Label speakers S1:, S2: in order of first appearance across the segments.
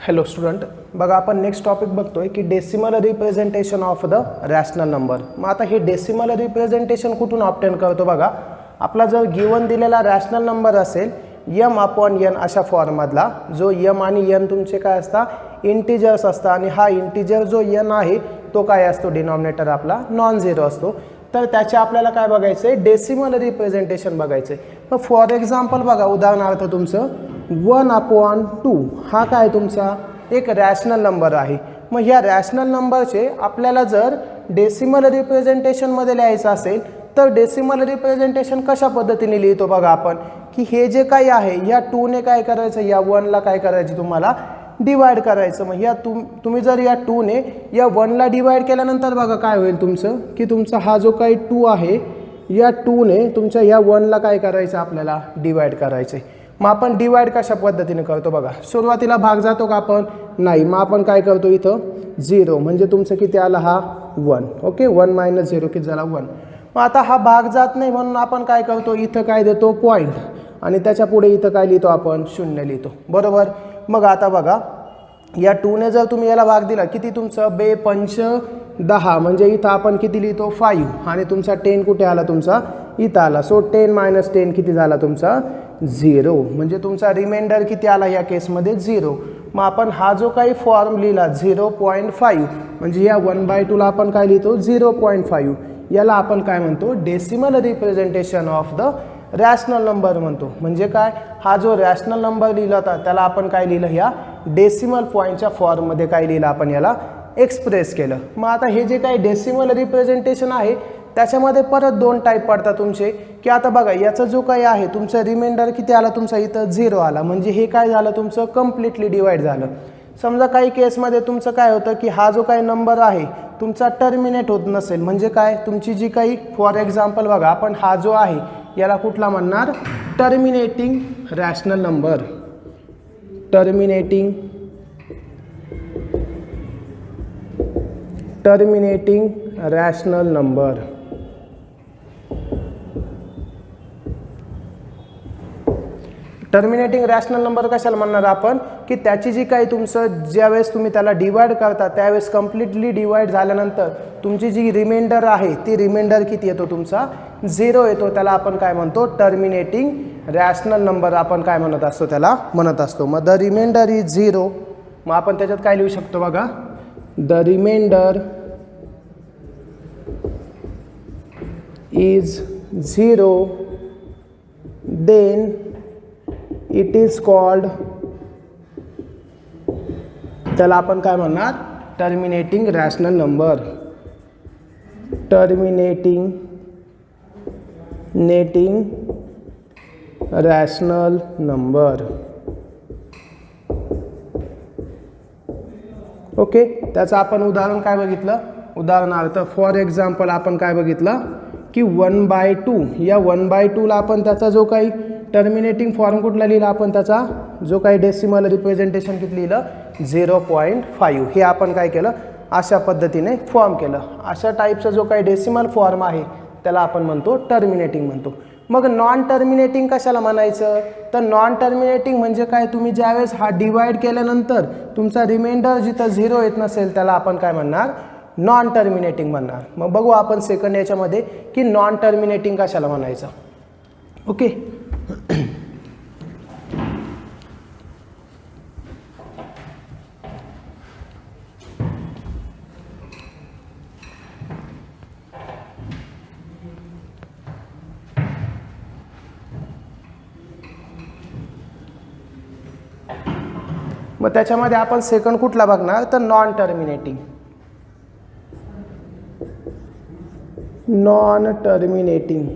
S1: Hello student, बघा आपण next topic बघतोय की decimal representation of the rational number. मग आता हे डेसिमल रिप्रेझेंटेशन कुठून ऑब्टेन करतो बघा. आपला जर गिवन दिलेला रॅशनल नंबर असेल m/n अशा फॉर्ममधला, जो m आणि n तुमचे काय असतात इंटिजर्स असतात आणि हा इंटिजर जो n आहे तो काय असतो डिनॉमिनेटर आपला नॉन झिरो असतो. तर त्याचे आपल्याला काय बघायचं आहे डेसिमल रिप्रेझेंटेशन बघायचं आहे. मग फॉर एक्झाम्पल बघा, उदाहरणार्थ तुमचं 1/2 हा काय तुमचा एक रॅशनल नंबर आहे. मग ह्या रॅशनल नंबरचे आपल्याला जर डेसिमल रिप्रेझेंटेशनमध्ये लिहायचं असेल तर डेसिमल रिप्रेझेंटेशन कशा पद्धतीने लिहितो बघा आपण, की हे जे काही आहे या 2ने काय करायचं, या 1ला काय करायचं तुम्हाला डिवाइड करायचं. मग या तुम्ही जर या 2ने या 1ला डिवाइड केल्यानंतर बघा काय होईल तुमचं, की तुमचा हा जो काही 2 आहे या 2ने तुमच्या या 1ला काय करायचं आपल्याला डिवाइड करायचं आहे. मग आपण डिवाइड कशा पद्धतीने करतो बघा. सुरुवातीला भाग जातो का आपण, नाही. मग आपण काय करतो इथं 0 म्हणजे तुमचं किती आला हा 1. ओके, 1 - 0 किती झाला 1. मग आता हा भाग जात नाही म्हणून आपण काय करतो इथं काय देतो पॉईंट आणि त्याच्या पुढे इथं काय लिहितो आपण 0 लिहितो, बरोबर. मग आता बघा या 2ने जर तुम्ही याला भाग दिला किती तुमचं 2×5 = 10 म्हणजे इथं आपण किती लिहितो 5 आणि तुमचा 10 कुठे आला तुमचा इथं आला. सो 10 - 10 किती झाला तुमचा 0 म्हणजे तुमचा रिमाइंडर किती आला या केसमध्ये 0. मग आपण हा जो काही फॉर्म लिहिला 0.5 म्हणजे या 1/2ला आपण काय लिहितो 0.5. याला आपण काय म्हणतो decimal representation of the rational number म्हणतो. म्हणजे काय, हा जो रॅशनल नंबर लिहिला होता त्याला आपण काय लिहिलं ह्या डेसिमल पॉईंटच्या फॉर्ममध्ये काय लिहिलं आपण याला एक्सप्रेस केलं. मग आता हे जे काही डेसिमल रिप्रेझेंटेशन आहे त्याच्यामध्ये परत 2 टाईप पडतात तुमचे, की आता बघा याचा जो काही आहे तुमचं रिमाइंडर किती आला तुमचा इथं 0 आला म्हणजे हे काय झालं तुमचं कम्प्लिटली डिवाइड झालं. समजा काही केसमध्ये तुमचं काय होतं की हा जो काही नंबर आहे तुमचा टर्मिनेट होत नसेल म्हणजे काय तुमची जी काही फॉर एक्झाम्पल बघा आपण हा जो आहे याला कुठला म्हणणार terminating rational number. Terminating rational number. Terminating rational number कशाला म्हणणार आपण, की त्याची जी काही तुमचं ज्यावेळेस तुम्ही त्याला डिवाइड करता त्यावेळेस कम्प्लिटली डिवाइड झाल्यानंतर तुमची जी रिमाइंडर आहे ती रिमाइंडर किती येतो तुमचा 0 येतो. त्याला आपण काय म्हणतो टर्मिनेटिंग रॅशनल नंबर आपण काय म्हणत असतो त्याला म्हणत असतो. मग द रिमाइंडर इज 0. मग आपण त्याच्यात काय लिहू शकतो बघा, the remainder is 0 then it is called, त्याला आपण काय म्हणणार terminating rational number. Terminating rational number. Okay, त्याचं आपण उदाहरण काय बघितलं, उदाहरणार्थ फॉर एक्झाम्पल आपण काय बघितलं की 1/2 या 1/2ला आपण त्याचा जो काही टर्मिनेटिंग फॉर्म कुठला लिहिला आपण त्याचा जो काही डेसिमल रिप्रेझेंटेशन किती लिहिलं 0.5. हे आपण काय केलं अशा पद्धतीने फॉर्म केलं. अशा टाईपचा जो काही डेसिमल फॉर्म आहे त्याला आपण म्हणतो टर्मिनेटिंग म्हणतो. मग नॉन टर्मिनेटिंग कशाला म्हणायचं, तर नॉन टर्मिनेटिंग म्हणजे काय, तुम्ही ज्यावेळेस हा डिवाइड केल्यानंतर तुमचा रिमाइंडर जिथं 0 येत नसेल त्याला आपण काय म्हणणार नॉन टर्मिनेटिंग म्हणणार. मग बघू आपण सेकंड याच्यामध्ये की नॉन टर्मिनेटिंग कशाला म्हणायचं. ओके, मग त्याच्यामध्ये आपण सेकंड कुठला बघणार तर नॉन टर्मिनेटिंग. नॉन टर्मिनेटिंग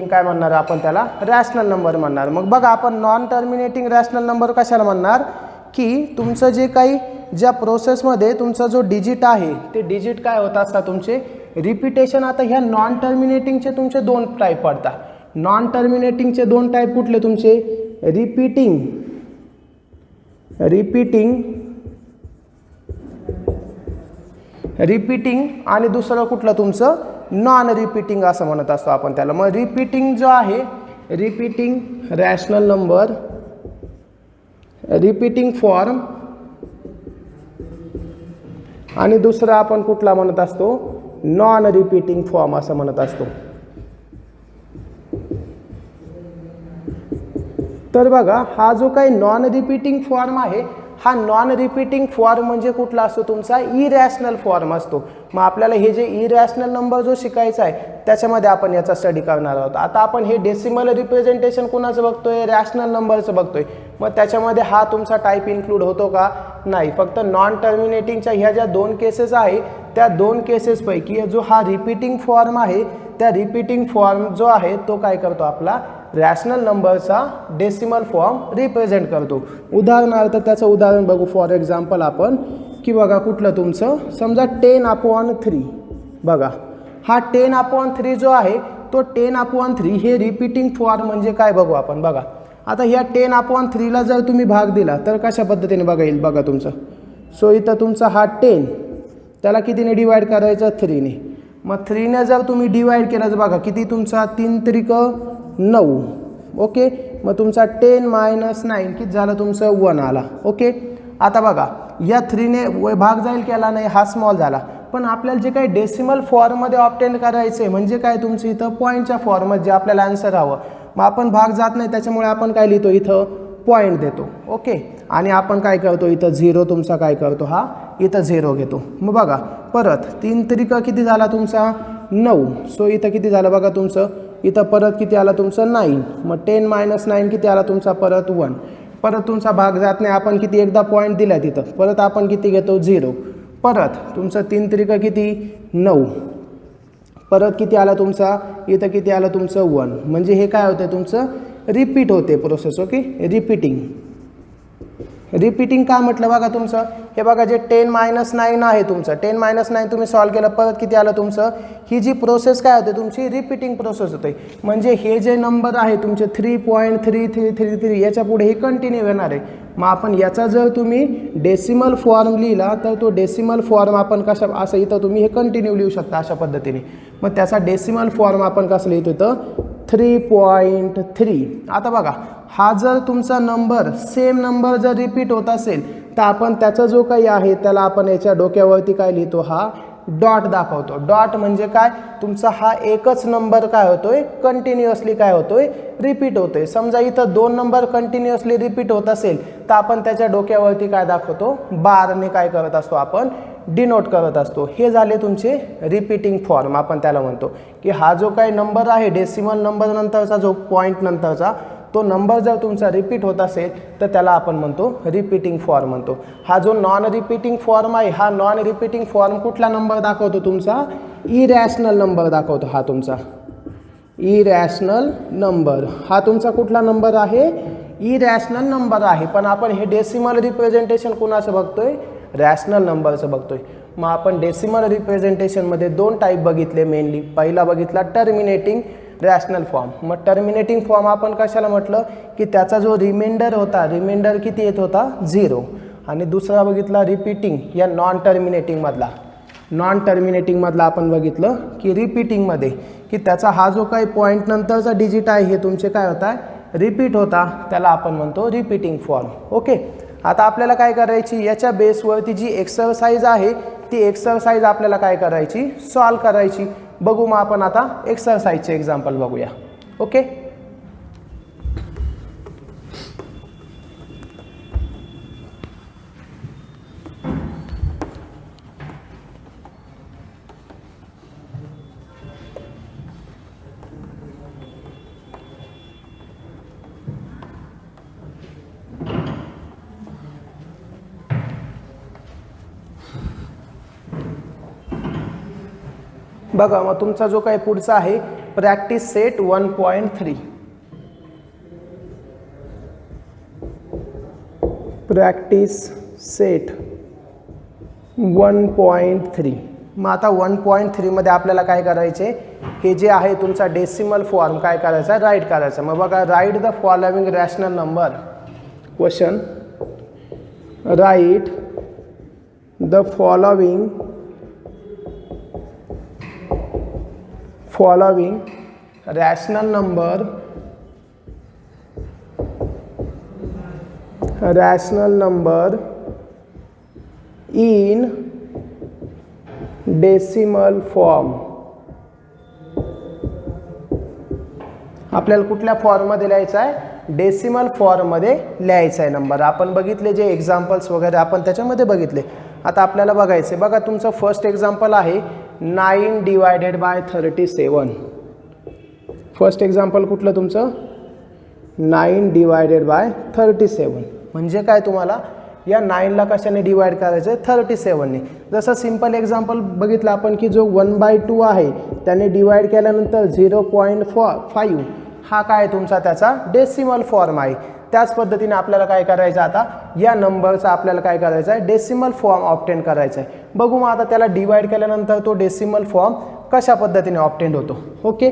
S1: काय म्हणणार आपण त्याला रॅशनल नंबर म्हणणार. मग बघा आपण नॉन टर्मिनेटिंग रॅशनल नंबर कशाला म्हणणार, की तुमचं जे काही ज्या प्रोसेसमध्ये तुमचा जो डिजिट आहे ते डिजिट काय होत असतात तुमचे रिपिटेशन. आता ह्या नॉन टर्मिनेटिंगचे तुमचे 2 टाईप पडतात. नॉन टर्मिनेटिंगचे 2 टाईप कुठले तुमचे रिपीटिंग रिपीटिंग आणि दुसरं कुठलं तुमचं नॉन रिपीटिंग असं म्हणत असतो आपण त्याला. मग रिपीटिंग जो आहे, repeating rational number, repeating form, आणि दुसरा आपण कुठला म्हणत असतो, नॉन रिपीटिंग फॉर्म असं म्हणत असतो. तर बघा हा जो काही नॉन रिपीटिंग फॉर्म आहे, हा नॉन रिपीटिंग फॉर्म म्हणजे कुठला असतो तुमचा इरॅशनल फॉर्म असतो. मग आपल्याला हे जे इरॅशनल नंबर जो शिकायचा आहे त्याच्यामध्ये आपण याचा स्टडी करणार आहोत. आता आपण हे डेसिमल रिप्रेझेंटेशन कुणाचं बघतोय, रॅशनल नंबरचं बघतोय. मग त्याच्यामध्ये हा तुमचा टाईप इन्क्लूड होतो का, नाही. फक्त नॉन टर्मिनेटिंगच्या ह्या ज्या दोन केसेस आहे त्या दोन केसेसपैकी जो हा रिपीटिंग फॉर्म आहे, त्या रिपीटिंग फॉर्म जो आहे तो काय करतो, आपला रॅशनल नंबरचा डेसिमल फॉर्म रिप्रेझेंट करतो. उदाहरणार्थ त्याचं उदाहरण बघू. फॉर एक्झाम्पल आपण की बघा कुठलं तुमचं समजा 10/3. बघा हा 10/3 जो आहे तो 10/3 हे रिपीटिंग फॉर्म म्हणजे काय बघू आपण. बघा आता ह्या 10/3ला जर तुम्ही भाग दिला तर कशा पद्धतीने बघा येईल बघा तुमचं. सो इथं तुमचा हा 10 त्याला कितीने डिवाइड करायचं, 3ने. मग 3ने जर तुम्ही डिवाइड केलं तर बघा किती तुमचा 3 त्रिक 9. ओके. मग तुमचा 10 - 9 किती झालं तुमचं 1 आला. ओके. आता बघा या 3ने भाग जाईल केला नाही, हा स्मॉल झाला. पण आपल्याला जे काही डेसिमल फॉर्ममध्ये ऑब्टेन करायचे म्हणजे काय तुमचं इथं पॉईंटच्या फॉर्मात जे आपल्याला आन्सर हवं. मग आपण भाग जात नाही त्याच्यामुळे आपण काय लिहितो इथं पॉईंट देतो. ओके. आणि आपण काय करतो इथं 0 तुमचा काय करतो, हा इथं 0 घेतो. मग बघा परत 3 त्रिक किती झाला तुमचा 9. सो इथं किती झालं बघा तुमचं, इथं परत किती आला तुमचं 9. मग 10 - 9 किती आला तुमचा परत 1. परत तुमचा भाग जात नाही, आपण किती एकदा पॉईंट दिला तिथं, परत आपण किती घेतो 0. परत तुमचं 3 त्रिक किती 9. परत किती आला तुमचा इथं किती आलं तुमचं 1. म्हणजे हे काय होते तुमचं रिपीट होते प्रोसेस. ओके. रिपीटिंग. रिपीटिंग का म्हटलं बघा तुमचं हे बघा जे 10 - 9 आहे तुमचं 10 - 9 तुम्ही सॉल्व केलं, परत किती आलं तुमचं, ही जी प्रोसेस काय होते तुमची रिपीटिंग प्रोसेस होते. म्हणजे हे जे नंबर आहे तुमचे 3.3333 याच्या पुढे हे कंटिन्यू येणार आहे. मग आपण याचा जर तुम्ही डेसिमल फॉर्म लिहिला तर तो डेसिमल फॉर्म आपण कशा असं इथं तुम्ही हे कंटिन्यू लिहू शकता अशा पद्धतीने. मग त्याचा डेसिमल फॉर्म आपण कसं लिहितो इथं 3.3. आता बघा हा जर तुमचा नंबर सेम नंबर जर रिपीट होत असेल तर आपण त्याचा जो काही आहे त्याला आपण याच्या डोक्यावरती काय लिहितो, हा डॉट दाखवतो. डॉट म्हणजे काय तुमचा हा एकच नंबर काय होतोय कंटिन्युअसली काय होतोय रिपीट होतोय. समजा इथं 2 नंबर कंटिन्युअसली रिपीट होत असेल तर आपण त्याच्या डोक्यावरती काय दाखवतो, बारने काय करत असतो आपण डिनोट करत असतो. हे झाले तुमचे रिपीटिंग फॉर्म. आपण त्याला म्हणतो की हा जो काही नंबर आहे डेसिमल नंबर नंतरचा जो पॉईंट नंतरचा तो नंबर जर तुमचा रिपीट होत असेल तर त्याला आपण म्हणतो रिपीटिंग फॉर्म म्हणतो. हा जो नॉन रिपीटिंग फॉर्म आहे हा नॉन रिपीटिंग फॉर्म कुठला नंबर दाखवतो तुमचा इरॅशनल नंबर दाखवतो. हा तुमचा इरॅशनल नंबर हा तुमचा कुठला नंबर आहे इरॅशनल नंबर आहे. पण आपण हे डेसिमल रिप्रेझेंटेशन कुणाचं बघतोय, रॅशनल नंबरचं बघतोय. मग आपण डेसिमल रिप्रेझेंटेशनमध्ये 2 टाईप बघितले मेनली. पहिला बघितला टर्मिनेटिंग रॅशनल फॉर्म. मग टर्मिनेटिंग फॉर्म आपण कशाला म्हटलं की त्याचा जो रिमाइंडर होता रिमाइंडर किती येत होता 0. आणि दुसरा बघितला रिपीटिंग या नॉन टर्मिनेटिंगमधला. नॉन टर्मिनेटिंगमधला आपण बघितलं की रिपीटिंगमध्ये की त्याचा हा जो काही पॉईंट नंतरचा डिजिट आहे हे तुमचे काय होता रिपीट होता, त्याला आपण म्हणतो रिपीटिंग फॉर्म. ओके. आता आपल्याला काय करायची याच्या बेसवरती जी एक्सरसाइज आहे ती एक्सरसाइज आपल्याला काय करायची सॉल्व करायची. बघू मग आपण आता एक्सरसाइजचे एक्झाम्पल बघूया. ओके. बघा मग तुमचा जो काही पुढचा आहे प्रॅक्टिस सेट 1.3. Practice set 1.3. मग आता 1.3 मध्ये आपल्याला काय करायचे हे जे आहे तुमचा डेसिमल फॉर्म काय करायचा राईट करायचा. मग बघा write the following rational number. Question write the following following rational number in decimal form. आपल्याला कुठल्या फॉर्ममध्ये लिहायचा आहे? डेसिमल फॉर्ममध्ये लिहायचा आहे नंबर. आपण बघितले जे एक्झाम्पल्स वगैरे आपण त्याच्यामध्ये बघितले. आता आपल्याला बघायचे. बघा तुमचं फर्स्ट एक्झाम्पल आहे 9 डिवायडेड बाय 37. फर्स्ट एक्झाम्पल कुठलं तुमचं? 9 डिवायडेड बाय 37. म्हणजे काय तुम्हाला या 9ला कशाने डिवाइड करायचं आहे? 37ने. जसं सिम्पल एक्झाम्पल बघितलं आपण की जो 1/2 आहे त्याने डिवाइड केल्यानंतर 0.5 हा काय तुमचा त्याचा डेसिमल फॉर्म आहे. त्याच पद्धतीने आपल्याला काय करायचं आता या नंबरचा आपल्याला काय करायचं आहे? डेसिमल फॉर्म ऑब्टेन करायचा आहे. बघू मग आता त्याला डिवाइड केल्यानंतर तो डेसिमल फॉर्म कशा पद्धतीने ऑब्टेन होतो. ओके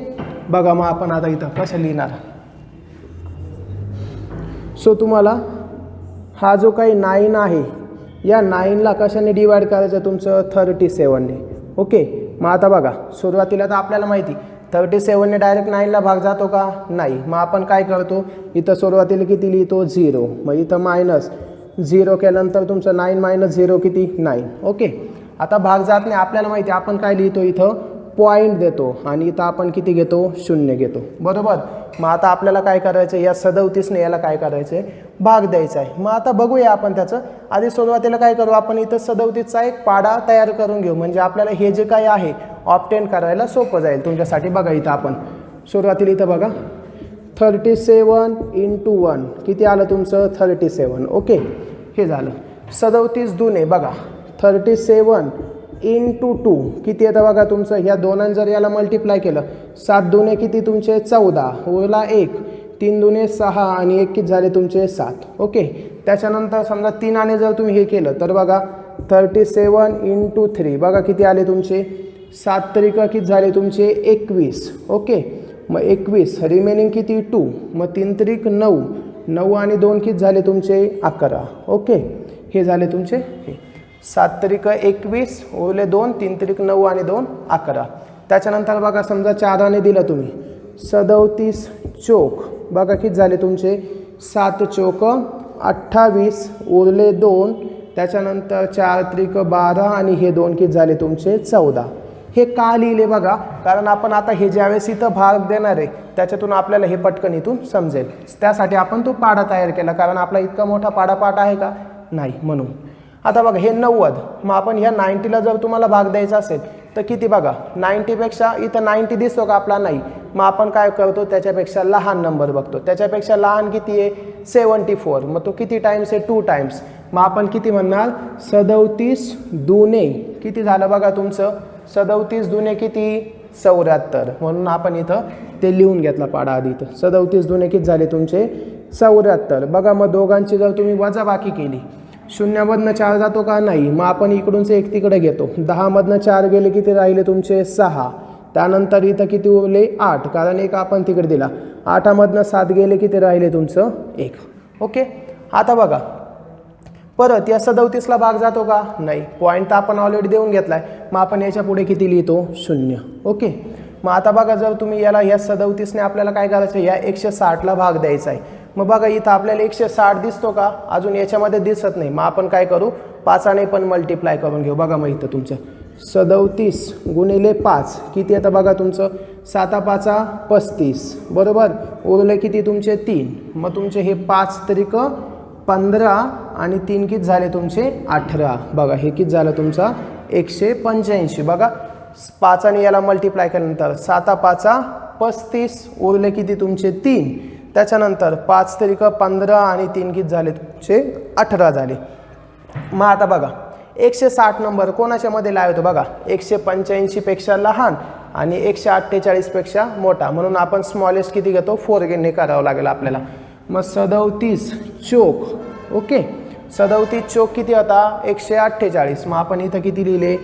S1: बघा मग आपण आता इथं कसं लिहिणार. सो तुम्हाला हा जो काही 9 आहे या 9ला कशाने डिवाइड करायचं तुमचं? 37ने. ओके मग आता बघा सुरुवातीला तर आपल्याला माहिती 37ने डायरेक्ट 9ला भाग जातो का? नाही. मग आपण काय करतो इथं सुरुवातीला किती लिहितो? 0. मग इथं मायनस 0 केल्यानंतर तुमचं 9 मायनस 0 किती? 9. ओके आता भाग जात नाही. आपल्याला माहिती आपण काय लिहितो इथं? पॉईंट देतो आणि इथं आपण किती घेतो? 0 घेतो. बरोबर. मग आता आपल्याला काय करायचं? या 37ने याला काय करायचं आहे? भाग द्यायचा आहे. मग आता बघूया आपण त्याचं. आधी सुरुवातीला काय करू आपण इथं 37चा एक पाडा तयार करून घेऊ. म्हणजे आपल्याला हे जे काही आहे ऑब्टेन करायला सोपं जाईल तुमच्यासाठी. बघा इथं आपण सुरुवातीला इथं बघा 37 × 1 किती आलं तुमचं? 37. ओके हे झालं. 37 दुने बघा 37 × 2 किती येतं बघा तुमचं? ह्या दोनांनी जर याला मल्टिप्लाय केलं 7 दुने किती तुमचे? 14. उरला 1. 3 दुने 6 आणि 1 किती झाले तुमचे? 7. ओके त्याच्यानंतर समजा 3 जर तुम्ही हे केलं तर बघा 37 × 3 बघा किती आले तुमचे? 7 त्रिक किती झाले तुमचे? 21. ओके मग 21 रिमेनिंग किती? 2. मग 3 त्रिक 9. 9 आणि 2 किती झाले तुमचे? 11. ओके हे झाले तुमचे हे 7 त्रिक 21 उरले 2. 3 त्रिक 9 आणि 2 11. त्याच्यानंतर बघा समजा 4ने दिलं तुम्ही 37 चोक बघा किती झाले तुमचे? 7 चोक 28 उरले 2. त्याच्यानंतर 4 त्रिक 12 आणि हे 2 किती झाले तुमचे? 14. हे का लिहिले बघा? कारण आपण आता हे ज्यावेळेस इथं भाग देणार आहे त्याच्यातून आपल्याला हे पटकन इथून समजेल. त्यासाठी आपण तो पाडा तयार केला. कारण आपला इतका मोठा पाठ आहे का? नाही म्हणून. आता बघा हे 90. मग आपण ह्या 90ला जर तुम्हाला भाग द्यायचा असेल तर किती बघा 90पेक्षा इथं 90 दिसतो का? आपला नाही. मग आपण काय करतो त्याच्यापेक्षा लहान नंबर बघतो. त्याच्यापेक्षा लहान किती आहे? 74. मग तो किती टाइम्स आहे? 2 टाइम्स. मग आपण किती म्हणणार? 37 दुने किती झालं बघा तुमचं? 37 दुने किती? 74. म्हणून आपण इथं ते लिहून घेतला पाडा आधी. इथं 37 दुने किती झाले तुमचे? 74. बघा मग दोघांची जर तुम्ही वजाबाकी केली 0मधनं 4 जातो का? नाही. मग आपण इकडूनच 1 तिकडे घेतो. 10मधनं 4 गेले किती राहिले तुमचे? 6. त्यानंतर इथं किती उरले? 8 कारण 1 आपण तिकडे दिला. 8मधनं 7 गेले किती राहिले तुमचं? 1. ओके आता बघा परत या 37ला भाग जातो का? नाही. पॉईंट तर आपण ऑलरेडी देऊन घेतला आहे. मग आपण याच्या पुढे किती लिहितो? 0. ओके मग आता बघा जर तुम्ही याला या 37ने आपल्याला काय करायचं? या 160ला भाग द्यायचा आहे. मग बघा इथं आपल्याला 160 दिसतो का? अजून याच्यामध्ये दिसत नाही. मग आपण काय करू? 5ने पण मल्टिप्लाय करून घेऊ. बघा मग इथं तुमचं 37 गुणिले 5 किती येतं बघा तुमचं? 7 5 35 बरोबर. उरले किती तुमचे? 3. मग तुमचे हे 5 त्रिक 15 आणि 3 किती झाले तुमचे? 18. बघा हे किती झालं तुमचा? 185. बघा 5ने याला मल्टिप्लाय केल्यानंतर 7 5 35 उरले किती तुमचे? 3. त्याच्यानंतर 5 त्रिक 15 आणि 3 किती झाले तुमचे? 18 झाले. मग आता बघा 160 नंबर कोणाच्या मध्ये लावतो बघा? 185 पेक्षा लहान आणि 148 पेक्षा मोठा. म्हणून आपण स्मॉलेस्ट किती घेतो? 4 ने करावं लागेल आपल्याला. मग 37 चोक ओके 37 चोक किती होता? 148. मग आपण इथं किती लिहिले?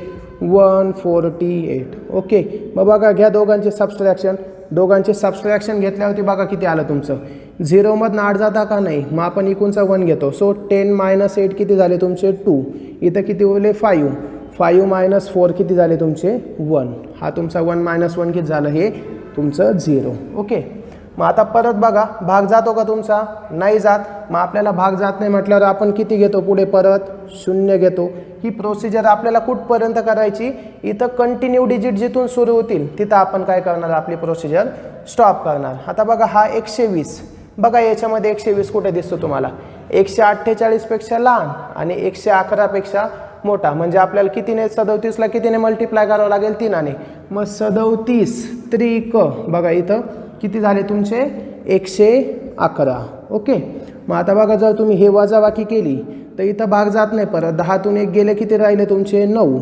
S1: 148. ओके मग बघा घ्या दोघांचे सबस्ट्रॅक्शन घेतल्यावरती बघा किती आलं तुमचं? 0मधनं 8 जाता का? नाही. मग आपण इकूनचा 1 घेतो. सो 10 - 8 किती झाले तुमचे? 2. इथं किती उरले? 5. 5 मायनस 4 किती झाले तुमचे 1. हा तुमचा 1 मायनस 1 किती झालं हे तुमचं 0. ओके. मग आता परत बघा भाग जातो का तुमचा, नाही जात. मग आपल्याला भाग जात नाही म्हटल्यावर आपण किती घेतो पुढे परत 0 घेतो. ही प्रोसिजर आपल्याला कुठपर्यंत करायची, इथं कंटिन्यू डिजिट जिथून सुरू होतील तिथं आपण काय करणार, आपली प्रोसिजर स्टॉप करणार. आता बघा हा 120, बघा याच्यामध्ये 120 कुठे दिसतो तुम्हाला, 148 पेक्षा लहान आणि 111 पेक्षा मोठा. म्हणजे आपल्याला कितीने 37ला कितीने मल्टिप्लाय करावं लागेल 3ने. मग 37 त्रिक बघा इथं किती झाले तुमचे 111. ओके. मग आता बघा जर तुम्ही हे वजाबाकी केली तर इथं भाग जात नाही परत. 10तून 1 गेले किती राहिले तुमचे 9.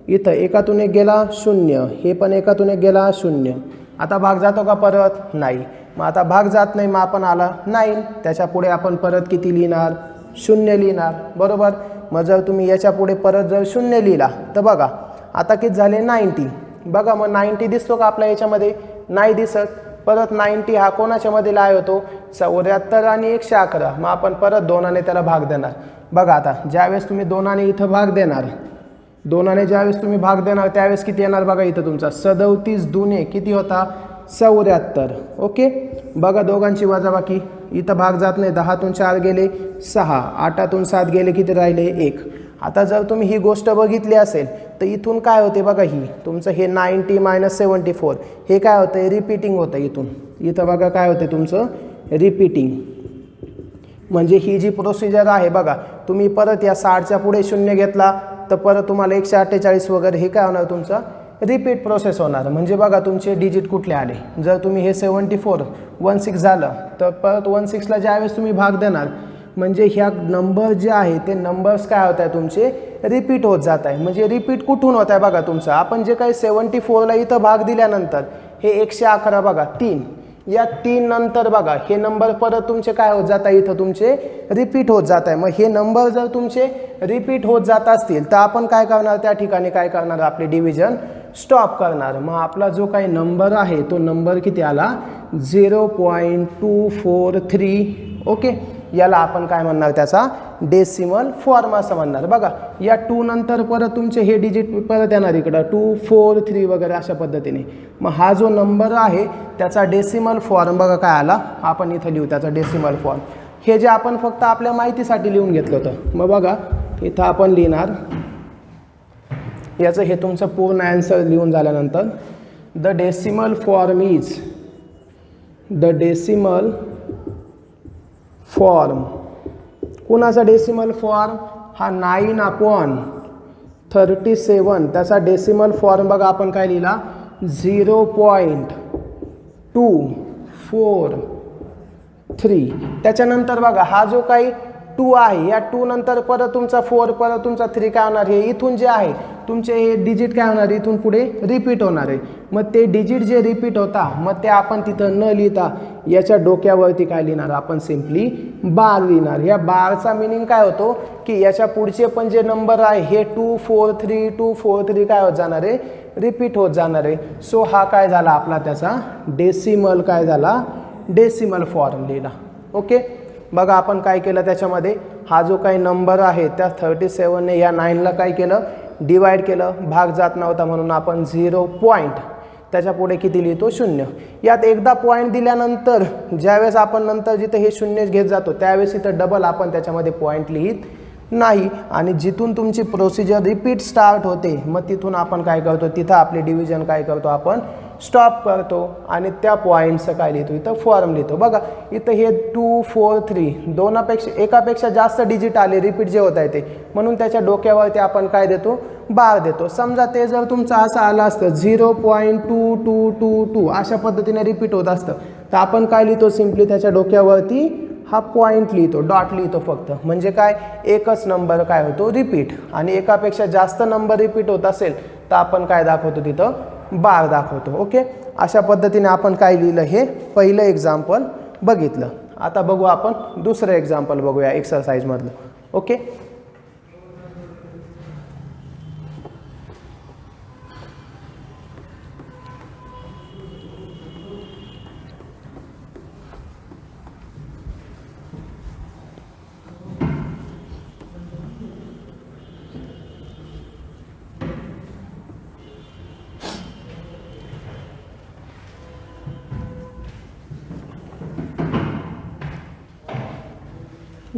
S1: इथं 1तून 1 गेला 0, हे पण 1तून 1 गेला 0. आता भाग जातो का परत, नाही. मग आता भाग जात नाही, मग आपण आला 9, त्याच्या पुढे आपण परत किती लिहिणार 0 लिहिणार, बरोबर. मग जर तुम्ही याच्या पुढे परत जर 0 लिहिला तर बघा आता किती झाले 90. बघा मग 90 दिसतो का आपल्या याच्यामध्ये, नाही दिसत. परत 90 हा कोणाच्या मध्ये लाय होतो 74 आणि 111. मग आपण परत 2ने त्याला भाग देणार. बघा आता ज्यावेळेस तुम्ही 2ने इथं भाग देणार, 2ने ज्यावेळेस तुम्ही भाग देणार त्यावेळेस किती येणार बघा इथं तुमचा 37 दुने किती होता 74. ओके. बघा दोघांची वजाबाकी, इथं भाग जात नाही. 10तून 4 गेले 6, 8तून 7 गेले किती राहिले 1. आता जर तुम्ही ही गोष्ट बघितली असेल तर इथून काय होते बघा, ही तुमचं हे 90 मायनस 74 हे काय होतं रिपीटिंग होतं इथून. इथं बघा काय होते तुमचं रिपीटिंग. म्हणजे ही जी प्रोसिजर आहे बघा, तुम्ही परत या 60च्या पुढे 0 घेतला तर परत तुम्हाला 148 वगैरे हे काय होणार तुमचं रिपीट प्रोसेस होणार. म्हणजे बघा तुमचे डिजिट कुठले आले. जर तुम्ही हे 74 16 झालं तर परत 16ला ज्यावेळेस तुम्ही भाग देणार म्हणजे ह्या नंबर जे आहे ते नंबर्स काय होत आहे तुमचे रिपीट होत जात आहे. म्हणजे रिपीट कुठून होत आहे बघा तुमचं, आपण जे काही 74ला इथं भाग दिल्यानंतर हे 111 बघा 3, या 3 नंतर बघा हे नंबर परत तुमचे काय होत जात आहे इथं तुमचे रिपीट होत जात आहे. मग हे नंबर जर तुमचे रिपीट होत जात असतील तर आपण काय करणार, त्या ठिकाणी काय करणार, आपले डिव्हिजन स्टॉप करणार. मग आपला जो काही नंबर आहे तो नंबर किती आला 0.243. ओके. याला आपण काय म्हणणार, त्याचा डेसिमल फॉर्म असं म्हणणार. बघा या 2 नंतर परत तुमचे हे डिजिट परत येणार इकडं 243 वगैरे अशा पद्धतीने. मग हा जो नंबर आहे त्याचा डेसिमल फॉर्म बघा काय आला, आपण इथं लिहू त्याचा डेसिमल फॉर्म. हे जे आपण फक्त आपल्या माहितीसाठी लिहून घेतलं होतं. मग बघा इथं आपण लिहिणार याचं हे तुमचं पूर्ण ॲन्सर लिहून झाल्यानंतर the decimal form is, the decimal form कुणाचा डेसिमल फॉर्म, हा 9/37. त्याचा डेसिमल फॉर्म बघा आपण काय लिहिला 0.243. त्याच्यानंतर बघा हा जो काही 2 आहे या 2 नंतर परत तुमचा 4 परत तुमचा 3 काय होणार, हे इथून जे आहे तुमचे हे डिजिट काय होणार इथून पुढे रिपीट होणार आहे. मग ते डिजिट जे रिपीट होता मग ते आपण तिथं न लिहिता याच्या डोक्यावरती काय लिहिणार, आपण सिम्पली बार लिहिणार. या बारचा मिनिंग काय होतो की याच्या पुढचे पण जे नंबर आहे हे 243 काय होत जाणार आहे रिपीट होत जाणार आहे. सो हा काय झाला आपला त्याचा डेसिमल काय झाला डेसिमल फॉर्म लिहिला. ओके. बघा आपण काय केलं त्याच्यामध्ये, हा जो काही नंबर आहे त्या 37ने या 9ला काय केलं डिवाइड केलं, भाग जात नव्हता म्हणून आपण 0 पॉईंट त्याच्या पुढे किती लिहितो 0. यात एकदा पॉईंट दिल्यानंतर ज्यावेळेस आपण नंतर जिथे हे 0 घेत जातो त्यावेळेस इथं डबल आपण त्याच्यामध्ये पॉईंट लिहित नाही. आणि जिथून तुमची प्रोसिजर रिपीट स्टार्ट होते मग तिथून आपण काय करतो, तिथं आपले डिव्हिजन काय करतो आपण स्टॉप करतो आणि त्या पॉईंटचं काय लिहितो इथं फॉर्म लिहितो. बघा इथं हे 243 एकापेक्षा जास्त डिजिट आले रिपीट जे होत आहे ते, म्हणून त्याच्या डोक्यावरती आपण काय देतो बार देतो. समजा ते जर तुमचं असं आलं असतं 0.2222 अशा पद्धतीने रिपीट होत असतं तर आपण काय लिहितो सिम्पली त्याच्या डोक्यावरती हा पॉईंट लिहितो, डॉट लिहितो फक्त. म्हणजे काय एकच नंबर काय होतो रिपीट. आणि एकापेक्षा जास्त नंबर रिपीट होत असेल तर आपण काय दाखवतो तिथं बार दाखवतो. ओके. अशा पद्धतीने आपण काय लिहिलं हे पहिलं एक्झाम्पल बघितलं. आता बघू आपण दुसरं एक्झाम्पल बघूया एक्सरसाइजमधलं. ओके.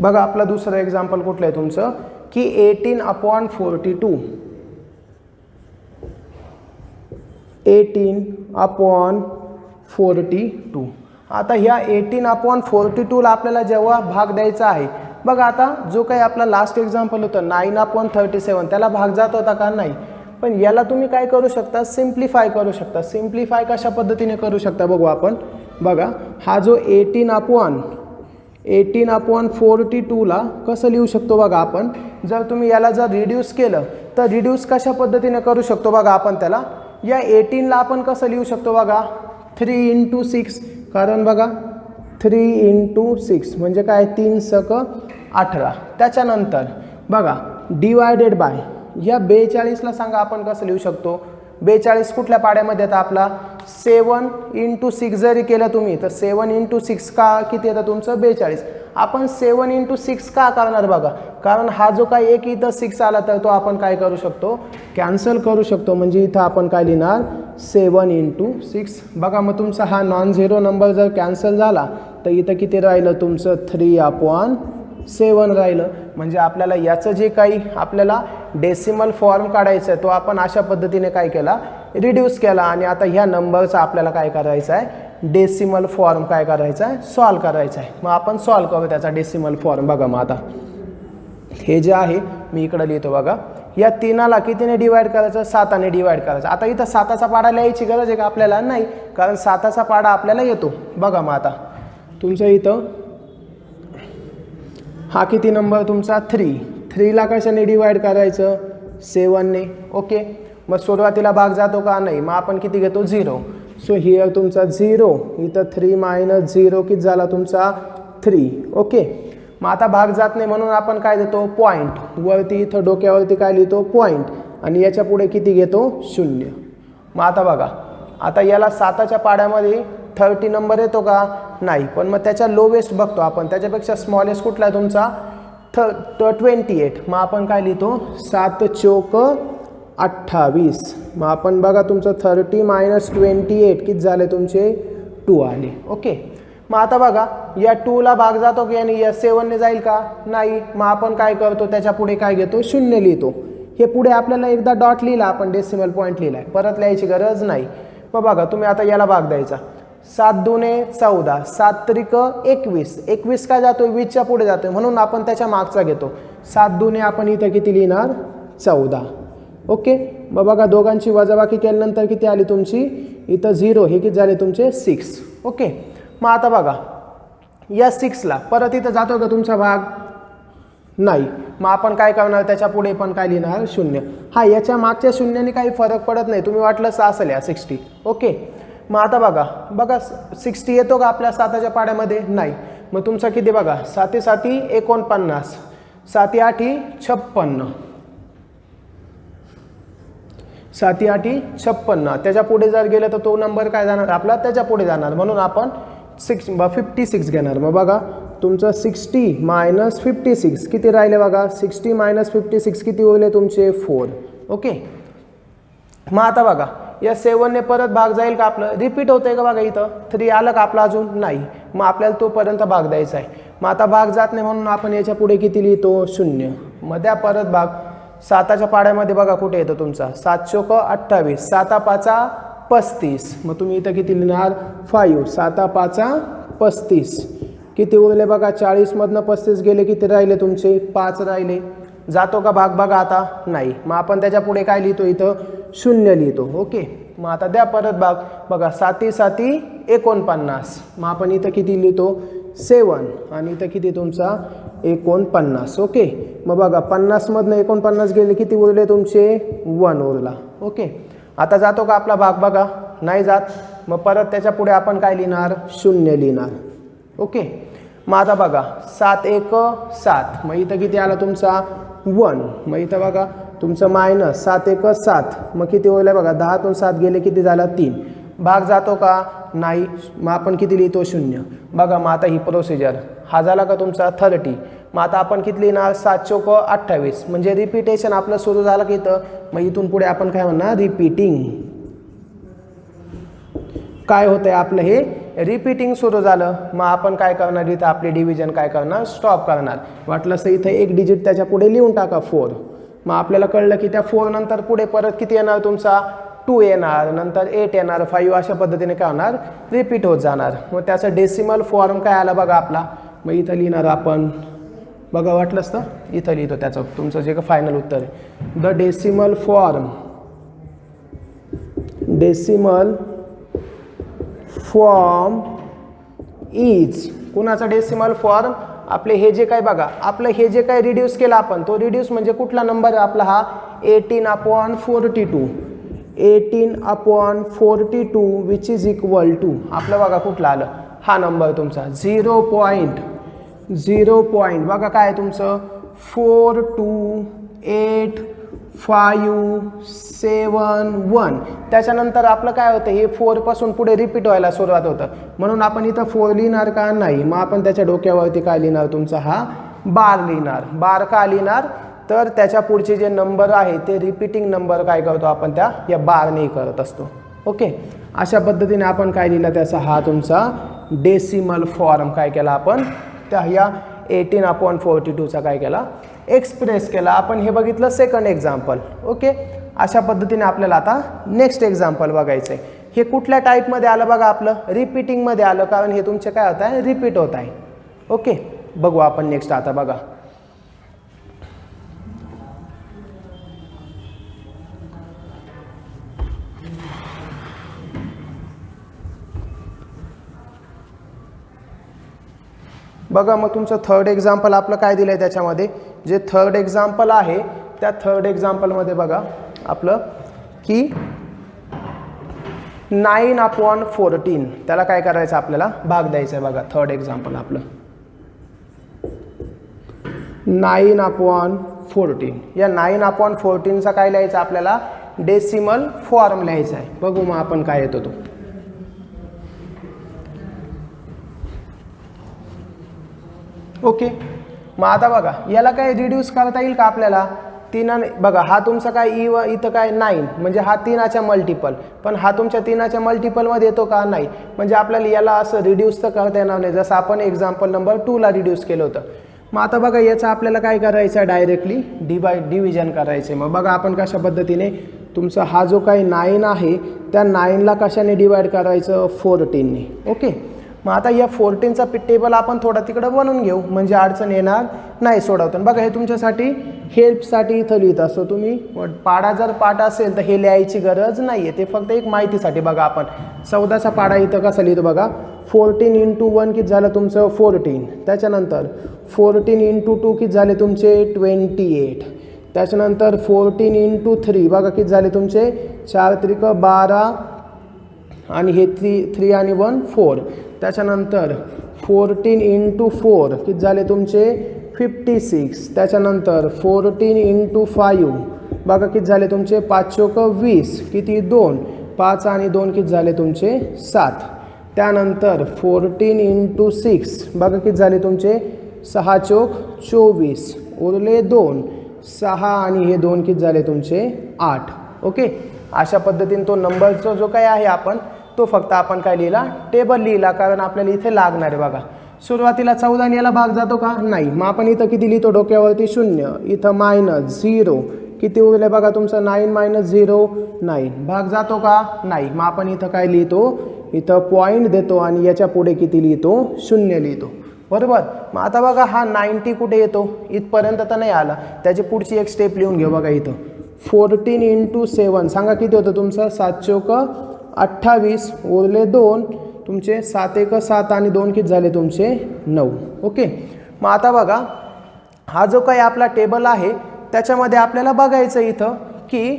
S1: बघा आपलं दुसरं एक्झाम्पल कुठलं आहे तुमचं की 18/42 18/42. आता ह्या 18/42 ला आपल्याला जेव्हा भाग द्यायचा आहे, बघा आता जो काही आपला लास्ट एक्झाम्पल होतं 9/37 त्याला भाग जात होता का नाही, पण याला तुम्ही काय करू शकता, सिम्प्लिफाय करू शकता. सिम्प्लिफाय कशा पद्धतीने करू शकता बघू आपण. बघा हा जो 18/42 ला कसं लिहू शकतो बघा आपण. जर तुम्ही याला जर रिड्यूस केलं तर रिड्यूस कशा पद्धतीने करू शकतो बघा आपण त्याला. या 18 ला आपण कसं लिहू शकतो बघा 3 × 6, कारण बघा 3 × 6 म्हणजे काय 3 × 18. त्याच्यानंतर बघा डिवायडेड बाय या 42 ला सांगा आपण कसं लिहू शकतो. 42 कुठल्या पाड्यामध्ये येतं आपला 7 × 6 जरी केलं तुम्ही तर 7 × 6 का किती येतं तुमचं 42. आपण 7 × 6 का करणार बघा, कारण हा जो काही एक इथं 6 आला तर तो आपण काय करू शकतो कॅन्सल करू शकतो. म्हणजे इथं आपण काय लिहिणार 7 × 6. बघा मग तुमचा हा नॉन झिरो नंबर जर कॅन्सल झाला तर इथं किती राहिलं तुमचं 3/7 राहिलं. म्हणजे आपल्याला याचं जे काही आपल्याला डेसिमल फॉर्म काढायचं आहे तो आपण अशा पद्धतीने काय केला रिड्यूस केला. आणि आता ह्या नंबरचा आपल्याला काय करायचं आहे डेसिमल फॉर्म काय करायचा आहे सॉल्व करायचा आहे. मग आपण सॉल्व करू त्याचा डेसिमल फॉर्म. बघा मग आता हे जे आहे मी इकडं लिहितो बघा. या 3ला कितीने डिवाइड करायचं 7ने डिवाइड करायचं. आता इथं 7चा पाडा लिहायची गरज आहे का आपल्याला नाही, कारण 7चा पाडा आपल्याला येतो. बघा मग आता तुमचं इथं हा किती नंबर तुमचा 3ला कशाने डिवाइड करायचं 7ने. ओके मग सुरुवातीला भाग जातो का नाही, मग आपण किती घेतो 0. सो हिअर तुमचा 0, इथं 3 - 0 किती झाला तुमचा 3. ओके मग आता भाग जात नाही म्हणून आपण काय देतो पॉईंट वरती, इथं डोक्यावरती काय लिहितो पॉईंट, आणि याच्या पुढे किती घेतो 0. मग आता बघा आता याला 7च्या पाड्यामध्ये 30 नंबर येतो का नाही, पण मग त्याच्या लोवेस्ट बघतो आपण, त्याच्यापेक्षा स्मॉलेस्ट कुठला आहे तुमचा 28. मग आपण काय लिहितो 7 चोक 28. मग आपण बघा तुमचं 30 - 28 किती झाले तुमचे 2 आले. ओके मग आता बघा या 2ला भाग जातो की आणि या 7ने जाईल का नाही, मग आपण काय करतो त्याच्या पुढे काय घेतो 0 लिहितो. हे पुढे आपल्याला एकदा डॉट लिहिला आपण डेसिमल पॉईंट लिहिलाय, परत लिहायची गरज नाही. मग बघा तुम्ही आता याला भाग द्यायचा 7 दूने 14, 7 त्रिक 21. 21 काय जातोय 20च्या पुढे जातोय म्हणून आपण त्याच्या मागचा घेतो. 7 दूने आपण इथं किती लिहिणार 14. ओके मग बघा दोघांची वजाबाकी केल्यानंतर किती आली तुमची इथं 0, हे किती झाले तुमचे 6. ओके मग आता बघा या 6ला परत इथं जातो का तुमचा भाग नाही, मग आपण काय करणार त्याच्या पुढे पण काय लिहिणार 0. हा याच्या मागच्या 0ने काही फरक पडत नाही, तुम्ही वाटलं असेल या 60. ओके मग आता बघा 60 येतो का आपल्या 7च्या पाड्यामध्ये नाही, मग तुमचा किती बघा 7 × 7 = 49, 7 × 8 = 56, 7 × 8 = 56. त्याच्या पुढे जर गेलं तर तो नंबर काय जाणार आपला त्याच्या पुढे जाणार, म्हणून आपण 56 घेणार. मग बघा तुमचं 60 - 56 किती राहिले बघा 60 - 56 किती होईल तुमचे 4. ओके मग आता बघा या 7ने परत भाग जाईल का आपलं रिपीट होतंय का बघा इथं 3 आलं का आपलं अजून नाही, मग आपल्याला तोपर्यंत भाग द्यायचा आहे. मग आता भाग जात नाही म्हणून आपण याच्या पुढे किती लिहितो 0. मग द्या परत भाग 7च्या पाड्यामध्ये बघा कुठे येतो तुमचा 7 चोक 28, 7 × 5 = 35. मग तुम्ही इथं किती लिहिणार 5, 7 × 5 = 35 किती उरले बघा 40 मधनं 35 गेले किती राहिले तुमचे 5 राहिले. जातो का भाग बघा आता नाही, मग आपण त्याच्या पुढे काय लिहितो इथं 0 लिहितो. ओके मग आता द्या परत भाग बघा 7 × 7 = 49. मग आपण इथं किती लिहितो 7 आणि इथं किती तुमचा 49. ओके मग बघा 50 मधनं 49 गेले किती उरले तुमचे 1 उरला. ओके आता जातो का आपला भाग बघा नाही जात, मग परत त्याच्या पुढे आपण काय लिहिणार 0 लिहिणार. ओके मग आता बघा 7 × 1 = 7, मग इथं किती आला तुमचा 1. मग इथं बघा तुमचं मायनस 7 × 1 = 7, मग किती होईल बघा 10तून 7 गेले किती झाला 3. भाग जातो का नाही, मग आपण किती लिहितो 0. बघा मग आता ही प्रोसिजर हा झाला का तुमचा 30. मग आता आपण किती लिहिणार 7 चोक 28, म्हणजे रिपिटेशन आपलं सुरू झालं की इथं, मग इथून पुढे आपण काय म्हणणार रिपीटिंग. काय होतंय आपलं हे रिपीटिंग सुरू झालं मग आपण काय करणार, इथं आपली डिव्हिजन काय करणार, स्टॉप करणार. वाटलं असं इथं एक डिजिट त्याच्या पुढे लिहून टाका 4. मग आपल्याला कळलं की त्या 4 नंतर पुढे परत किती येणार तुमचा 2 येणार, नंतर 8 येणार, 5 अशा पद्धतीने काय होणार, रिपीट होत जाणार. मग त्याचा डेसिमल फॉर्म काय आला बघा आपला. मग इथं लिहिणार आपण बघा, वाटलंच तर इथं लिहितो त्याचं तुमचं जे का फायनल उत्तर आहे. द डेसिमल फॉर्म इज, कुणाचा डेसिमल फॉर्म, आपले हे जे काय बघा, आपलं हे जे काय रिड्यूस केलं आपण, तो रिड्यूस म्हणजे कुठला नंबर आपला हा 18/42. 18/42 विच इज इक्वल टू आपलं बघा कुठला आलं, हा नंबर तुमचा 0.0 बघा काय आहे तुमचं 42851. त्याच्यानंतर आपलं काय होतं, हे 4 पासून पुढे रिपीट व्हायला सुरुवात होतं, म्हणून आपण इथं 4 लिहिणार का नाही. मग आपण त्याच्या डोक्यावरती काय लिहिणार, तुमचा हा बार लिहिणार. बार का लिहिणार, तर त्याच्या पुढचे जे नंबर आहे ते रिपीटिंग नंबर काय करतो आपण त्या या बारने करत असतो. ओके, अशा पद्धतीने आपण काय लिहिला त्याचा हा तुमचा डेसिमल फॉर्म काय केला आपण त्या या 18/42चा काय केला, एक्सप्रेस केला. आपण हे बघितलं सेकंड एक्झाम्पल. ओके, अशा पद्धतीने आपल्याला आता नेक्स्ट एक्झाम्पल बघायचं आहे. हे कुठल्या टाईपमध्ये आलं बघा, आपलं रिपीटिंगमध्ये आलं, कारण हे तुमचे काय होत आहे, रिपीट होत आहे. ओके, बघू आपण नेक्स्ट आता बघा. बघा मग तुमचं थर्ड एक्झाम्पल आपलं काय दिलं आहे, त्याच्यामध्ये जे थर्ड एक्झाम्पल आहे त्या थर्ड एक्झाम्पलमध्ये बघा आपलं की 9/14 त्याला काय करायचं, आपल्याला भाग द्यायचा आहे. बघा थर्ड एक्झाम्पल आपलं 9/14. या 9/14चा काय लिहायचं आपल्याला, डेसिमल फॉर्म लिहायचा आहे. बघू मग आपण काय येतो तो. ओके, मग आता बघा याला काय रिड्यूस करता येईल का आपल्याला, 3 बघा हा तुमचा काय इथं काय 9 म्हणजे हा 3च्या मल्टिपल, पण हा तुमच्या 3च्या मल्टिपलमध्ये येतो का, नाही. म्हणजे आपल्याला याला असं रिड्यूस तर करता येणार नाही, जसं आपण एक्झाम्पल नंबर 2ला रिड्यूस केलं होतं. मग आता बघा याचं आपल्याला काय करायचं आहे, डायरेक्टली डिव्हिजन करायचे. मग बघा आपण कशा पद्धतीने तुमचा हा जो काही 9 आहे त्या 9ला कशाने डिवाइड करायचं, 14ने. ओके, मग आता या 14चा टेबल आपण थोडा तिकडं बनवून घेऊ, म्हणजे अडचण येणार नाही सोडवताना. बघा हे तुमच्यासाठी हेल्पसाठी इथं लिहित असतो तुम्ही. पाडा जर पाठ असेल तर हे लिहायची गरज नाही आहे, ते फक्त एक माहितीसाठी. बघा आपण 14चा पाडा इथं कसा लिहितो बघा, 14 × 1 किती झालं तुमचं 14. त्याच्यानंतर 14 × 2 किती झाले तुमचे 28. त्याच्यानंतर 14 × 3 बघा किती झाले तुमचे 4 × 3 = 12 आणि हे 3 आणि 1 4. त्याच्यानंतर 14 × 4 किती झाले तुमचे 56. त्याच्यानंतर 14 × 5 बघा किती झाले तुमचे 5 × 20 किती 2, 5 आणि 2 किती झाले तुमचे 7. त्यानंतर 14 × 6 बघा किती झाले तुमचे 6 × 24 उरले 2, 6 आणि हे 2 किती झाले तुमचे 8. ओके, अशा पद्धतीने तो नंबरचा जो काही आहे आपण तो फक्त आपण काय लिहिला, टेबल लिहिला, कारण आपल्याला इथे लागणार आहे. बघा सुरुवातीला 14 याला भाग जातो का, नाही. मग आपण इथं किती लिहितो, डोक्यावरती 0, इथं -0 किती उरले बघा तुमचं 9 - 0 9. भाग जातो का, नाही. मग आपण इथं काय लिहितो, इथं पॉईंट देतो आणि याच्या पुढे किती लिहितो, 0 लिहितो. बरोबर. मग आता बघा हा 90 कुठे येतो, इथपर्यंत तर नाही आला, त्याची पुढची एक स्टेप लिहून घेऊ. बघा इथं 14 × 7 सांगा किती होतं तुमचं 7 × 28 उरले 2 तुमचे 7 × 7 आणि 2 किती झाले तुमचे 9. ओके, मग आता बघा हा जो काही आपला टेबल आहे त्याच्यामध्ये आपल्याला बघायचं इथं की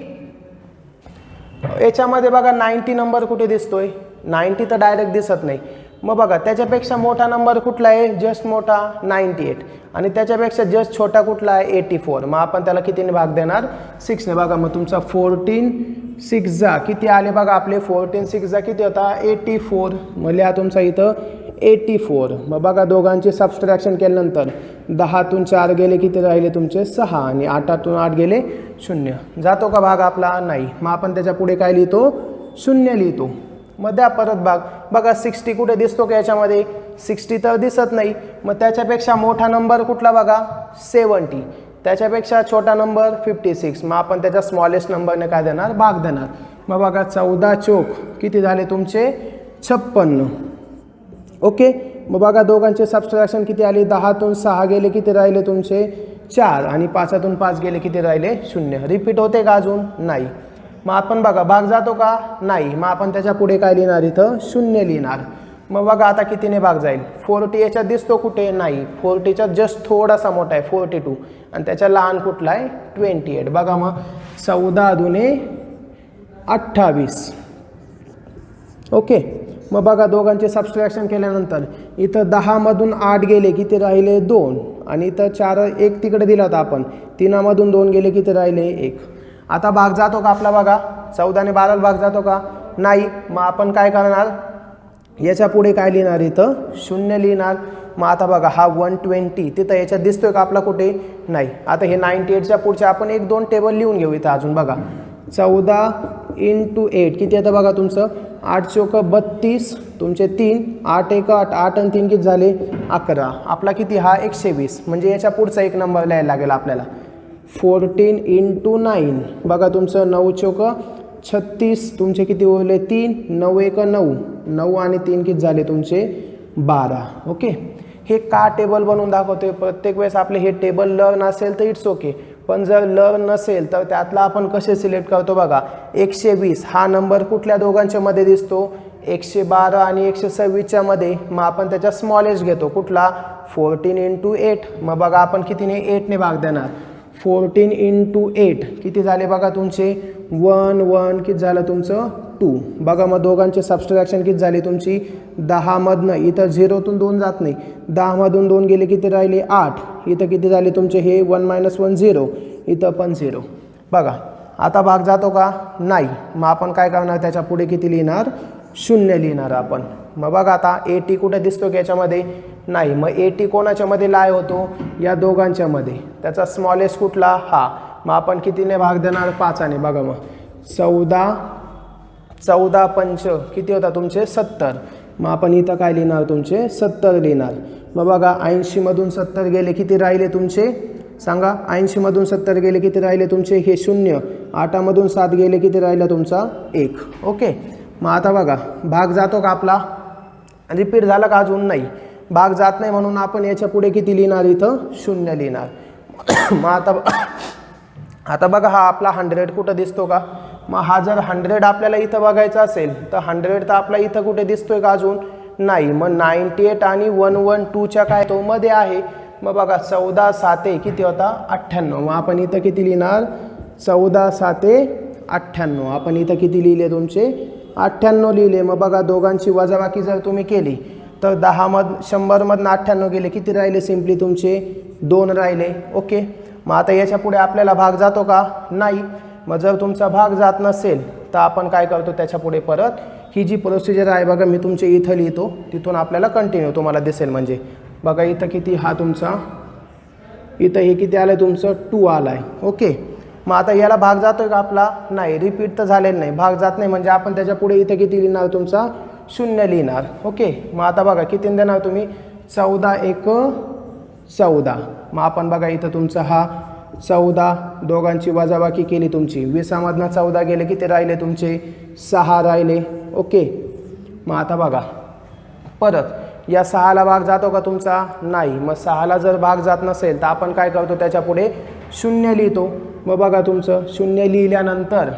S1: याच्यामध्ये बघा 90 नंबर कुठे दिसतोय, 90 तर डायरेक्ट दिसत नाही. मग बघा त्याच्यापेक्षा मोठा नंबर कुठला आहे, जस्ट मोठा 98 आणि त्याच्यापेक्षा जस्ट छोटा कुठला आहे 84. मग आपण त्याला कितीने भाग देणार 6ने. बघा मग तुमचा 14 6 जा किती आले बघा आपले 14 6 जा किती होता 84. मग लिहा तुमचा इथं 84. मग बघा दोघांचे सबस्ट्रॅक्शन केल्यानंतर 10तून 4 गेले किती राहिले तुमचे 6 आणि 8तून 8 गेले 0. जातो का भाग आपला, नाही. मग आपण त्याच्या पुढे काय लिहितो 0 लिहितो. मग द्या परत भाग. बघा 60 कुठे दिसतो का याच्यामध्ये? 60 तर दिसत नाही. मग त्याच्यापेक्षा मोठा नंबर कुठला बघा? 70. त्याच्यापेक्षा छोटा नंबर 56. मग आपण त्याच्या स्मॉलेस्ट नंबरने काय देणार? भाग देणार. मग बघा 14 चोक किती झाले तुमचे? 56. ओके. मग बघा दोघांचे सबट्रॅक्शन किती आली? 10तून 6 गेले किती राहिले तुमचे? 4. आणि 5तून 5 गेले किती राहिले? 0. रिपीट होते का अजून? नाही. मग आपण बघा भाग जातो का? नाही. मग आपण त्याच्या पुढे काय लिहिणार? इथं 0 लिहिणार. मग बघा आता कितीने भाग जाईल? 40 याच्यात दिसतो कुठे? नाही. 40च्या जस्ट थोडासा मोठा आहे 42 आणि त्याच्या लहान कुठला आहे? 28. बघा मग 14 दुने 28. ओके. मग बघा दोघांचे सबट्रॅक्शन केल्यानंतर इथं 10मधून 8 गेले किती राहिले? 2. आणि इथं 1 तिकडे दिला होता आपण. 3मधून 2 गेले किती राहिले? 1. आता भाग जातो का आपला? बघा 14 ने 12 भाग जातो का? नाही. मग आपण काय करणार? याच्या पुढे काय लिहिणार? इथं 0 लिहिणार. मग आता बघा हा 120 तिथं याच्यात दिसतोय का आपला कुठे? नाही. आता हे 98च्या पुढचे आपण 1-2 टेबल लिहून घेऊ इथं अजून. बघा 14 × 8 किती येतं बघा तुमचं? 8 चोक 32 तुमचे 3. 8 1 8. 8 आणि 3 किती झाले? 11. आपला किती? हा 120. म्हणजे याच्या पुढचा एक नंबर लिहायला लागेल आपल्याला. 14 × 9 बघा तुमचं 9 चोक 36 तुमचे किती उरले? 3. 9 1 9. 9 आणि 3 किती झाले तुमचे? 12. ओके. हे का टेबल बनवून दाखवतोय? प्रत्येक वेळेस आपले हे टेबल लर्न असेल तर इट्स ओके. पण जर लर्न नसेल तर त्यातला आपण कसे सिलेक्ट करतो? बघा 120 हा नंबर कुठल्या दोघांच्या मध्ये दिसतो? 112 आणि 126च्या मध्ये. मग आपण त्याच्या स्मॉलेस्ट घेतो कुठला? 14 × 8. मग बघा आपण कितीने? 8ने भाग देणार. 14 × 8 किती झाले बघा तुमचे? 1 1 किती झालं तुमचं? 2. बघा मग दोघांचे सबट्रॅक्शन किती झाली तुमची? 10मधनं इथं 0तून 2 जात नाही. 10मधून 2 गेले किती राहिले? 8. इथं किती झाले तुमचे? हे 1 - 1 0. इथं पण 0. बघा आता भाग जातो का? नाही. मग आपण काय करणार? त्याच्या पुढे किती लिहिणार? 0 लिहिणार आपण. मग बघा आता 80 कुठे दिसतो की याच्यामध्ये? नाही. मग 80 कोणाच्या मध्ये लाय होतो? या दोघांच्या मध्ये. त्याचा स्मॉलेस्ट कुठला? हा. मग आपण कितीने भाग देणार? 5ने. बघा मग 14 पंच किती होता तुमचे? 70. मग आपण इथं काय लिहिणार? तुमचे 70 लिहिणार. मग बघा 80मधून 70 गेले किती राहिले तुमचे? सांगा. 80मधून 70 गेले किती राहिले तुमचे? हे 0. 8मधून 7 गेले किती राहिला तुमचा? 1. ओके. मग आता बघा भाग जातो का आपला? रिपीट झाला का अजून? नाही. भाग जात नाही म्हणून आपण याच्या पुढे किती लिहिणार? इथं 0 लिहिणार. मग आता बघा हा आपला 100 कुठं दिसतो का? मग हा जर 100 आपल्याला इथं बघायचा असेल तर 100 तर आपला इथं कुठे दिसतोय का अजून? नाही. मग 98 आणि 112च्या काय तो मध्ये आहे. मग बघा 14 7 किती होता? 98. मग आपण इथं किती लिहिणार? 14 7 98. आपण इथं किती लिहिले तुमचे? 98 लिहिले. मग बघा दोघांची वजाबाकी जर तुम्ही केली तर 100मधनं 98 गेले किती राहिले? सिम्पली तुमचे 2 राहिले. ओके. मग आता याच्या पुढे आपल्याला भाग जातो का? नाही. मग जर तुमचा भाग जात नसेल तर आपण काय करतो? त्याच्या पुढे परत ही जी प्रोसिजर आहे बघा मी तुमचे इथं लिहितो. तिथून आपल्याला कंटिन्यू तुम्हाला दिसेल. म्हणजे बघा इथं किती? हा तुमचा इथं हे किती आलं तुमचं? 2 आला आहे. ओके. मग आता याला भाग जातोय का आपला? नाही. रिपीट तर झालेलं नाही. भाग जात नाही म्हणजे आपण त्याच्या पुढे इथं किती लिहिणार? तुमचा 0 लिहिणार. ओके. मग आता बघा किती देणार तुम्ही? 14 1 14. मग आपण बघा इथं तुमचा हा 14 दोघांची वजाबाकी केली तुमची. 20मधनं 14 गेले किती राहिले तुमचे? 6 राहिले. ओके. मग आता बघा परत या 6ला भाग जातो का तुमचा? नाही. मग 6ला जर भाग जात नसेल तर आपण काय करतो? त्याच्या पुढे 0 लिहितो. मग बघा तुमचं 0 लिहिल्यानंतर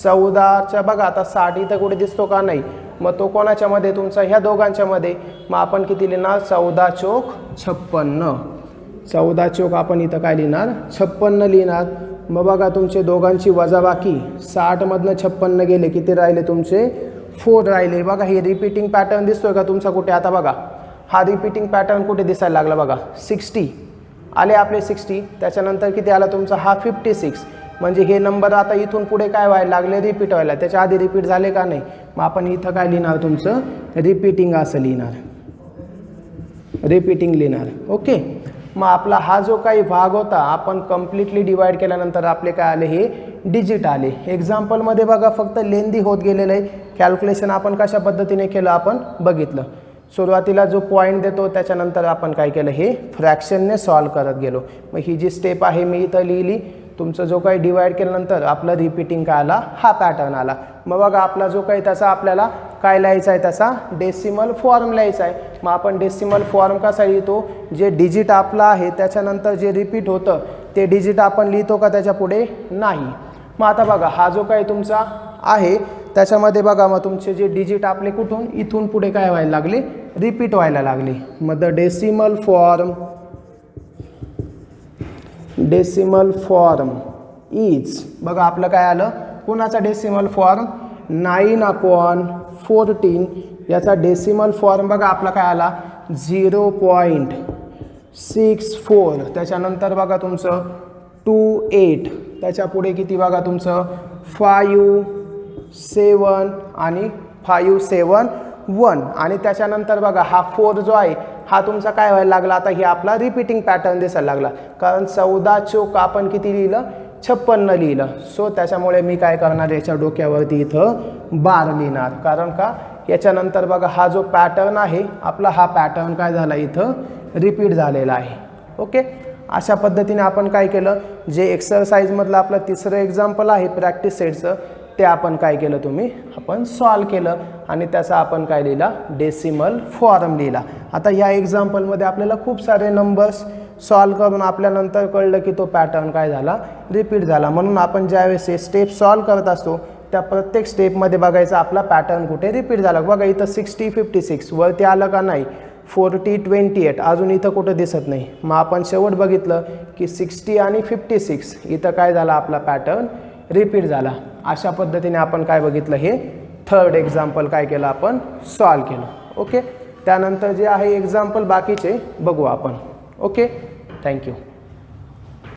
S1: 14च्या बघा आता 60 इथं कुठे दिसतो का? नाही. मग तो कोणाच्या मध्ये? तुमचा ह्या दोघांच्या मध्ये. मग आपण किती लिहिणार? 14 चोक 56. 14 चोक आपण इथं काय लिहिणार? 56 लिहिणार. मग बघा तुमचे दोघांची वजाबाकी 60मधनं 56 गेले किती राहिले तुमचे? 4 राहिले. बघा हे रिपीटिंग पॅटर्न दिसतोय का तुमचा कुठे? आता बघा हा रिपीटिंग पॅटर्न कुठे दिसायला लागला? बघा 60 आले आपले 60. त्याच्यानंतर किती आला तुमचा? हा 56. म्हणजे हे नंबर आता इथून पुढे काय व्हायला लागले? रिपीट व्हायला. त्याच्या आधी रिपीट झाले का? नाही. मग आपण इथं काय लिहिणार? तुमचं रिपीटिंग असं लिहिणार. रिपीटिंग लिहिणार. ओके. मग आपला हा जो काही भाग होता आपण कम्प्लिटली डिवाइड केल्यानंतर आपले काय आले? हे डिजिट आले. एक्झाम्पलमध्ये बघा फक्त लेंदी होत गेलेलं आहे. कॅल्क्युलेशन आपण कशा पद्धतीने केलं आपण बघितलं. सुरुवातीला जो पॉईंट देतो त्याच्यानंतर आपण काय केलं, हे फ्रॅक्शनने सॉल्व करत गेलो. मग ही जी स्टेप आहे मी इथं लिहिली. तुमचं जो काही डिवाइड केल्यानंतर आपलं रिपीटिंग काय आला, हा पॅटर्न आला. मग बघा आपला जो काही त्याचा आपल्याला काय लिहायचा आहे, त्याचा डेसिमल फॉर्म लिहायचा आहे. मग आपण डेसिमल फॉर्म कसा लिहितो, जे डिजिट आपला आहे त्याच्यानंतर जे रिपीट होतं ते डिजिट आपण लिहितो का त्याच्या पुढे, नाही. मग आता बघा हा जो काही तुमचा आहे त्याच्यामध्ये बघा मग तुमचे जे डिजिट आपले कुठून इथून पुढे काय व्हायला लागले, रिपीट व्हायला लागले. मग द डेसिमल फॉर्म इज, बघा आपलं काय आलं, कोणाचा डेसिमल फॉर्म 9/14. याचा डेसिमल फॉर्म बघा आपला काय आला 0.64. त्याच्यानंतर बघा तुमचं 28. त्याच्या पुढे किती बघा तुमचं 5, 7 आणि 5, 7, 1. आणि त्याच्यानंतर बघा हा 4 जो आहे हा तुमचा काय व्हायला लागला, आता ही आपला रिपीटिंग पॅटर्न दिसायला लागला. कारण 14 चोक आपण किती लिहिलं, 56 लिहिलं. सो त्याच्यामुळे मी काय करणार, याच्या डोक्यावरती इथं बार लिहिणार. कारण का याच्यानंतर बघा हा जो पॅटर्न आहे आपला, हा पॅटर्न काय झाला इथं रिपीट झालेला आहे. ओके, अशा पद्धतीने आपण काय केलं, जे एक्सरसाइजमधलं आपलं तिसरं एक्झाम्पल आहे प्रॅक्टिस सेटचं, ते आपण काय केलं, आपण सॉल्व केलं आणि त्याचा आपण काय लिहिला, डेसिमल फॉर्म लिहिला. आता या एक्झाम्पलमध्ये आपल्याला खूप सारे नंबर्स सॉल्व करून आपल्यानंतर कळलं की तो पॅटर्न काय झाला, रिपीट झाला. म्हणून आपण ज्यावेळेस हे स्टेप सॉल्व करत असतो त्या प्रत्येक स्टेपमध्ये बघायचा आपला पॅटर्न कुठे रिपीट झाला. बघा इथं 60, 56 वरती आलं का नाही, 40, 28 अजून इथं कुठं दिसत नाही. मग आपण शेवट बघितलं की 60 आणि 56 इथं काय झाला, आपला पॅटर्न रिपीट झाला. अशा पद्धतीने आपण काय बघितलं, हे थर्ड एक्झाम्पल काय केलं, आपण सॉल्व केलं. ओके, त्यानंतर जे आहे एक्झाम्पल बाकीचे बघू आपण. Okay, thank you.